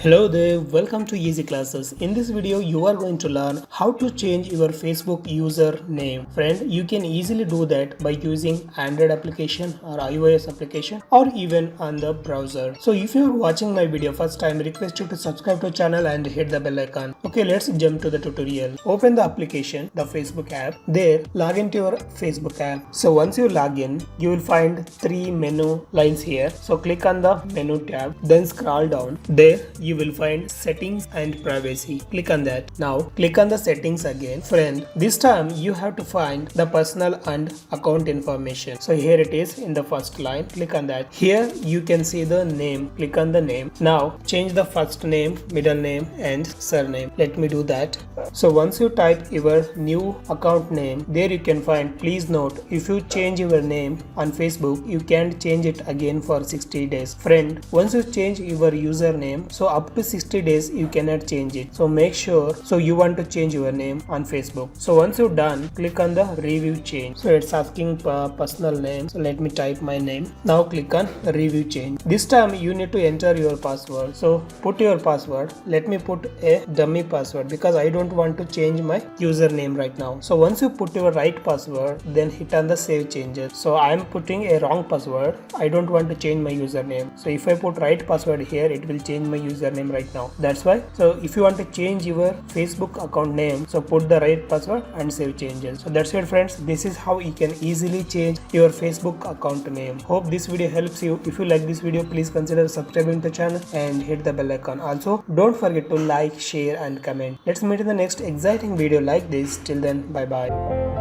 Hello there, welcome to Easy Classes. In this video, you are going to learn how to change your Facebook username. Friend, you can easily do that by using Android application or iOS application or even on the browser. So if you are watching my video first time, I request you to subscribe to the channel and hit the bell icon. Okay, let's jump to the tutorial. Open the application, the Facebook app. There, log into your Facebook app. So once you log in, you will find three menu lines here. So click on the menu tab, then scroll down. There, you will find settings and privacy. Click on that. Now click on the settings again. Friend, this time you have to find the personal and account information. So here it is in the first line. Click on that. Here you can see the name. Click on the name. Now change the first name, middle name and surname. Let me do that. So once you type your new account name, there you can find, please note, if you change your name on Facebook, you can't change it again for 60 days. Friend, once you change your username, so up to 60 days you cannot change it. So make sure, so you want to change your name on Facebook. So once you're done, click on the review change. So it's asking personal name. So let me type my name. Now click on review change. This time you need to enter your password. So put your password. Let me put a dummy password because I don't want to change my username right now. So once you put your right password, then hit on the save changes. So I am putting a wrong password. I don't want to change my username. So if I put right password here, it will change my username right now. That's why. So if you want to change your Facebook account name, so put the right password and save changes. So that's it, friends. This is how you can easily change your Facebook account name. Hope this video helps you. If you like this video, please consider subscribing to the channel and hit the bell icon. Also, don't forget to like, share and comment. Let's meet in the next exciting video like this. Till then, bye bye.